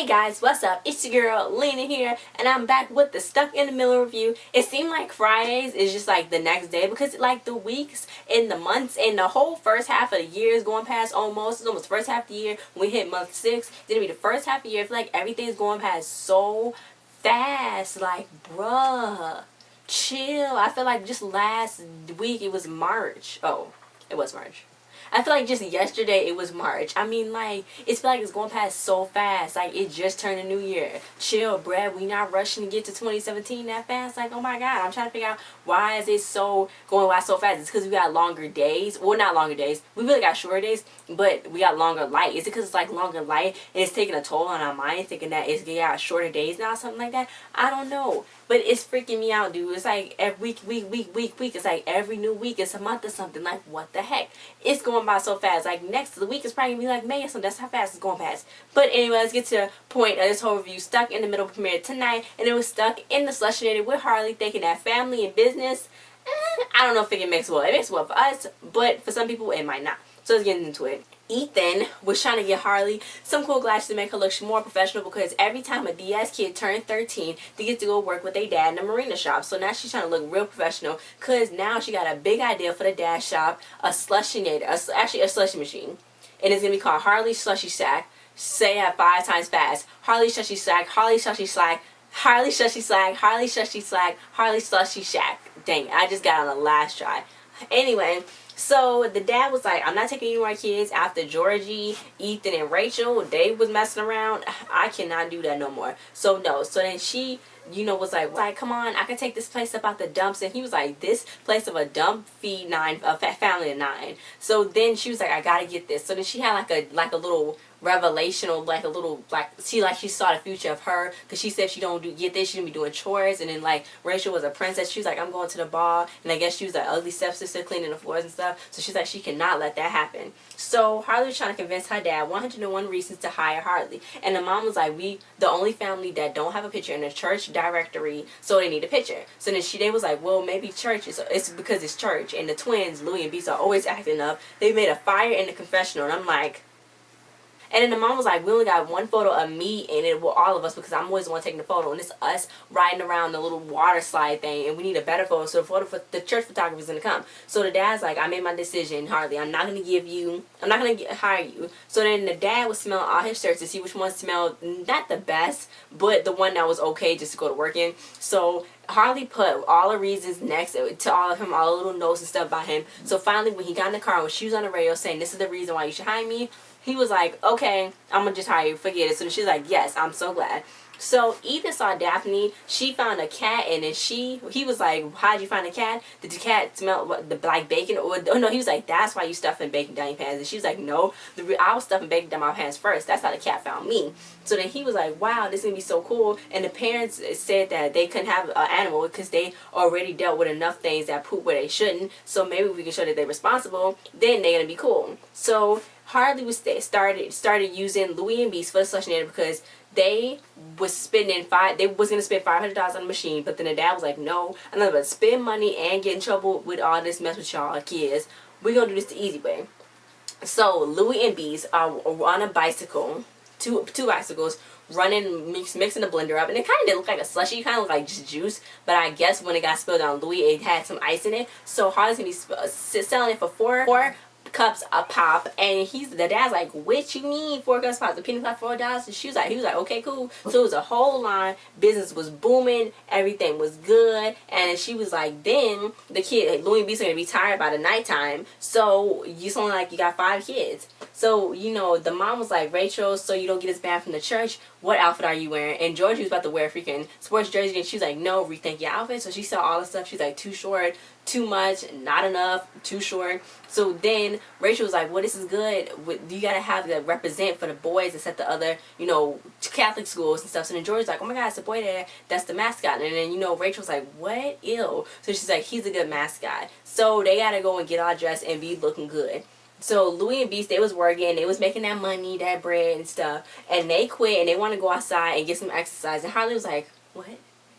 guys, what's up? It's your girl Lena here, and I'm back with the Stuck in the Middle review. It seemed like Fridays is just like the next day because like the weeks and the months and the whole first half of the year is going past almost. It's almost the first half of the year. When we hit month 6, it's gonna be the first half of the year. I feel like everything's going past so fast. Like, bruh, chill. I feel like just last week it was March. Oh, it was March. I feel like just yesterday it was March. I mean, like, it's feel like it's going past so fast. Like, it just turned a new year. Chill, bruh. We not rushing to get to 2017 that fast. Like, oh my God. I'm trying to figure out why is it so going by so fast. It's because we got longer days. Well, not longer days. We really got shorter days, but we got longer light. Is it because it's like longer light and it's taking a toll on our mind, thinking that we got shorter days now, something like that? I don't know. But it's freaking me out, dude. It's like every week. It's like every new week. It's a month or something. Like, what the heck? It's going by so fast. Like, next week is probably going to be like May or something. That's how fast it's going past. But anyway, let's get to the point of this whole review. Stuck in the Middle premiered tonight. And it was Stuck in the Slushinator with Harley, thinking that family and business, I don't know if it can mix well. It makes well for us, but for some people, it might not. So let's get into it. Ethan was trying to get Harley some cool glasses to make her look more professional because every time a DS kid turned 13, they get to go work with their dad in the marina shop. So now she's trying to look real professional because now she got a big idea for the dad shop, a Slushinator, actually a slushy machine. And it's going to be called Harley Slushy Sack. Say it 5 times fast. Harley Slushy Sack, Harley Slushy Slack, Harley Slushy Slack, Harley Slushy Slack, Harley Slushy Shack. Dang, I just got on the last try. Anyway, so the dad was like, I'm not taking any more kids after Georgie, Ethan, and Rachel. They was messing around. I cannot do that no more. So no. So then she, you know, was like, come on, I can take this place up out the dumps. And he was like, this place of a dump feed a family of 9. So then she was like, I gotta get this. So then she had like a little revelation, or like a little, like she saw the future of her, because she said if she don't get this, she's gonna be doing chores. And then like Rachel was a princess, she was like, I'm going to the ball, and I guess she was an ugly stepsister cleaning the floors and stuff, so she's like, she cannot let that happen. So Harley was trying to convince her dad 101 reasons to hire Harley, and the mom was like, we the only family that don't have a picture in the church directory, so they need a picture. So then they was like, well, maybe church it's because it's church. And the twins Louie and Beast are always acting up. They made a fire in the confessional, and I'm like. And then the mom was like, we only got one photo of me in it with all of us because I'm always the one taking the photo. And it's us riding around the little water slide thing. And we need a better photo. So the photo for the church photographer is going to come. So the dad's like, I made my decision, Harley. I'm not going to hire you. So then the dad was smelling all his shirts to see which one smelled not the best, but the one that was okay just to go to work in. So Harley put all the reasons next to all of him, all the little notes and stuff by him. So finally, when he got in the car, when she was on the radio saying, this is the reason why you should hire me, he was like, okay, I'm going to just hire you. Forget it. So she's like, yes, I'm so glad. So Ethan saw Daphne. She found a cat, and then he was like, how'd you find a cat? Did the cat smell like bacon? Or no, he was like, that's why you stuffing bacon down your pants. And she was like, no, I was stuffing bacon down my pants first. That's how the cat found me. So then he was like, wow, this is going to be so cool. And the parents said that they couldn't have an animal because they already dealt with enough things that poop where they shouldn't. So maybe we can show that they're responsible. Then they're going to be cool. So Harley was started using Louie and Beast for the Slushinator because they was spending they was gonna spend $500 on the machine, but then the dad was like, no, I'm not gonna spend money and get in trouble with all this mess with y'all kids. We're gonna do this the easy way. So Louie and Beast are on a bicycle, two bicycles, running, mixing the blender up, and it kind of didn't look like a slushie, kind of looked like just juice, but I guess when it got spilled on Louie, it had some ice in it. So Harley's gonna be selling it for four cups a pop, and the dad's like, what you mean 4 cups a pop? The penny like $4? And he was like, okay, cool. So it was a whole line. Business was booming, everything was good. And she was like, then the kid Louie and Beast are gonna be tired by the nighttime, so it's only like you got 5 kids. So you know, the mom was like, Rachel, so you don't get as bad from the church, what outfit are you wearing? And Georgie was about to wear a freaking sports jersey, and she was like, no, rethink your outfit. So she saw all the stuff. She's like, too short, too much, not enough, too short. So then Rachel was like, well, this is good. You gotta have that represent for the boys instead of the other, you know, Catholic schools and stuff. So then George's like, oh my God, it's a boy there. That's the mascot. And then, you know, Rachel's like, what? Ew. So she's like, he's a good mascot. So they gotta go and get all dressed and be looking good. So Louie and Beast, they was working, they was making that money, that bread and stuff. And they quit and they want to go outside and get some exercise. And Harley was like, what?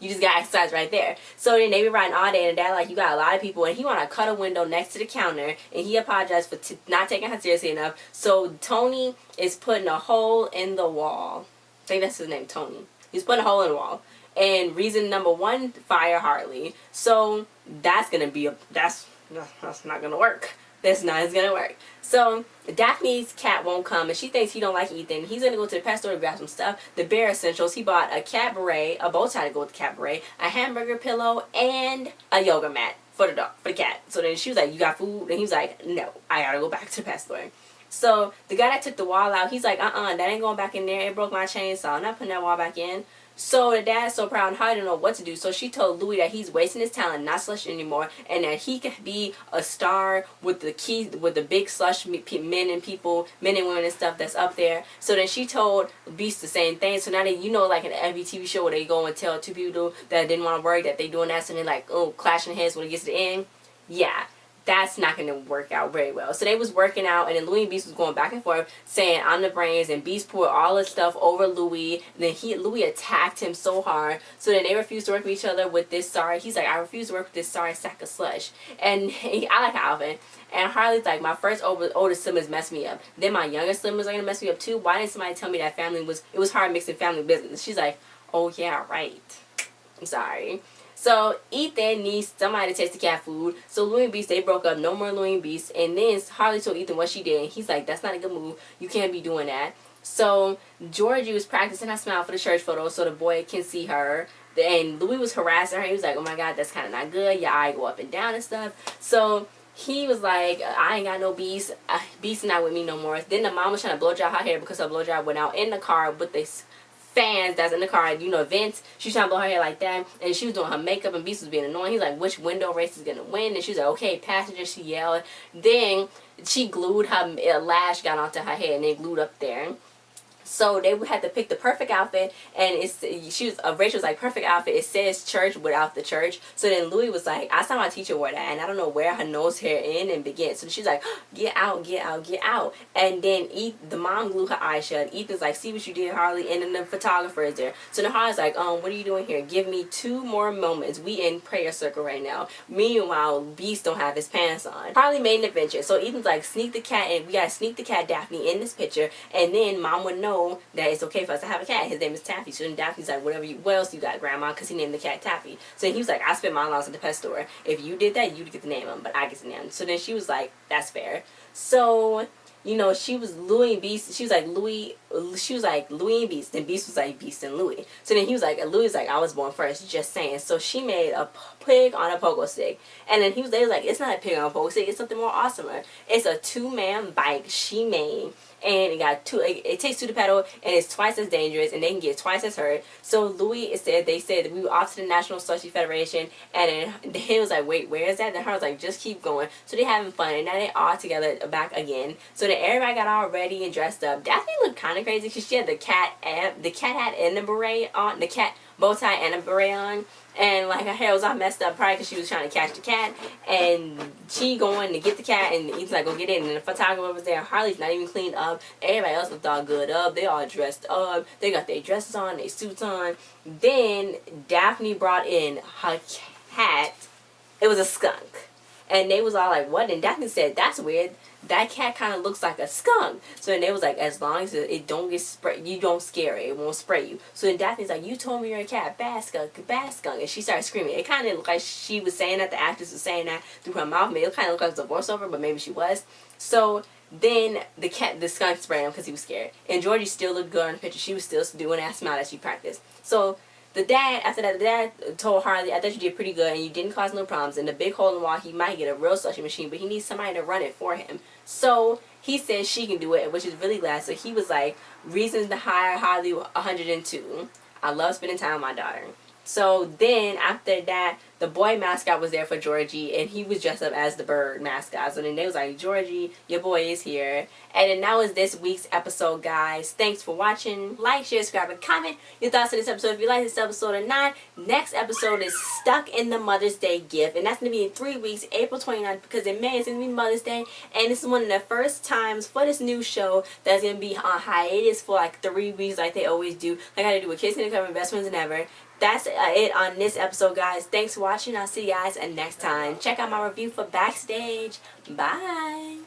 You just got exercise right there. So then they be riding all day, and dad like, you got a lot of people, and he want to cut a window next to the counter, and he apologized for not taking her seriously enough. So Tony is putting a hole in the wall. I think that's his name, Tony. He's putting a hole in the wall. And reason number 1, fire Harley. So that's gonna be that's not gonna work. That's not gonna work. So Daphne's cat won't come, and she thinks he don't like Ethan. He's gonna go to the pet store to grab some stuff. The bare essentials. He bought a cat beret, a bow tie to go with the cat beret, a hamburger pillow, and a yoga mat for the dog, for the cat. So then she was like, "You got food?" And he was like, "No, I gotta go back to the pet store." So the guy that took the wall out, he's like, that ain't going back in there. It broke my chainsaw. I'm not putting that wall back in. So the dad's so proud and Harley didn't know what to do. So she told Louis that he's wasting his talent, not slush anymore, and that he could be a star with the big slush men and women and stuff that's up there. So then she told Beast the same thing. So now that like in every TV show where they go and tell two people that didn't want to work that they doing that, so they like clashing heads when it gets to the end. Yeah. That's not going to work out very well. So they was working out, and then Louis and Beast was going back and forth saying, "I'm the brains," and Beast poured all this stuff over Louis. And then Louis attacked him so hard. So then they refused to work with each other with this sorry. He's like, "I refuse to work with this sorry sack of slush." And I like Alvin. And Harley's like, "My first older siblings messed me up. Then my younger siblings are going to mess me up too. Why didn't somebody tell me that it was hard mixing family business?" She's like, "Oh yeah, right. I'm sorry." So Ethan needs somebody to taste the cat food. So Louis and Beast, they broke up. No more Louis and Beast. And then Harley told Ethan what she did. And he's like, "That's not a good move. You can't be doing that." So Georgie was practicing her smile for the church photo so the boy can see her. And Louis was harassing her. He was like, "Oh my God, that's kind of not good. Your eye go up and down and stuff." So he was like, "I ain't got no Beast. Beast not with me no more." Then the mom was trying to blow dry her hair because her blow dry went out in the car with this fans that's in the car, vents. She was trying to blow her hair like that, and she was doing her makeup, and Beast was being annoying. He's like, "Which window race is gonna win?" And she was like, "Okay, passenger," she yelled. Then she glued her lash got onto her head, and then glued up there. So they had to pick the perfect outfit, and Rachel was like, "Perfect outfit. It says church without the church." So then Louis was like, "I saw my teacher wore that, and I don't know where her nose hair in and begin." So she's like, "Get out, get out, get out." And then the mom glued her eyes shut. Ethan's like, "See what you did, Harley?" And then the photographer is there. So then Harley's like, "What are you doing here? Give me 2 more moments. We in prayer circle right now." Meanwhile, Beast don't have his pants on. Harley made an adventure. So Ethan's like, "Sneak the cat in. We gotta sneak the cat Daphne in this picture, and then Mom would know that it's okay for us to have a cat. His name is Taffy." So then Daphne's like, "What else you got, Grandma?" Because he named the cat Taffy. So then he was like, "I spent my allowance at the pet store. If you did that, you'd get to name him, but I get to name him." So then she was like, "That's fair." So she was Louis and Beast. She was like Louis and Beast. Then Beast was like Beast and Louis. So then Louis was like, "I was born first, just saying." So she made a pig on a pogo stick. And then they was like, "It's not a pig on a pogo stick. It's something more awesomer. It's a 2-man bike she made. And it takes 2 to pedal, and it's twice as dangerous, and they can get twice as hurt." So Louis they said that we were off to the National Slushy Federation, and then he was like, "Wait, where is that?" And her was like, "Just keep going." So they having fun, and now they all together back again. So then everybody got all ready and dressed up. Daphne looked kind of crazy because she had the cat hat and the beret on, the cat bow tie and a beret on. And like her hair was all messed up probably because she was trying to catch the cat, and she going to get the cat, and he's like, "Go get it." And the photographer was there. Harley's not even cleaned up. Everybody else looked all good up. They all dressed up. They got their dresses on, their suits on. Then Daphne brought in her cat. It was a skunk. And they was all like, "What?" And Daphne said, "That's weird. That cat kind of looks like a skunk." So then they was like, "As long as it don't get sprayed, you don't scare it. It won't spray you." So then Daphne's like, "You told me you're a cat. Bad skunk, bad skunk." And she started screaming. It kind of looked like she was saying that, the actress was saying that through her mouth. Maybe it kind of looked like it was a voiceover, but maybe she was. So then the skunk sprayed him because he was scared. And Georgie still looked good in the picture. She was still doing that smile that she practiced. So after that, the dad told Harley, "I thought you did pretty good and you didn't cause no problems. In the big hole in the wall, he might get a real slushy machine, but he needs somebody to run it for him." So he said she can do it, which is really glad. So he was like, "Reasons to hire Harley 102. I love spending time with my daughter." So then after that, the boy mascot was there for Georgie, and he was dressed up as the bird mascot. So then they was like, "Georgie, your boy is here." And then that was this week's episode, guys. Thanks for watching. Like, share, subscribe, and comment your thoughts on this episode if you like this episode or not. Next episode is Stuck in the Mother's Day Gift, and that's going to be in 3 weeks, April 29th, because in May it's going to be Mother's Day. And this is one of the first times for this new show that's going to be on hiatus for like 3 weeks like they always do. Like I had to do with Kids in the Cover, Best Friends Than Ever. That's it on this episode, guys. Thanks for watching. I'll see you guys next time. Check out my review for Backstage. Bye.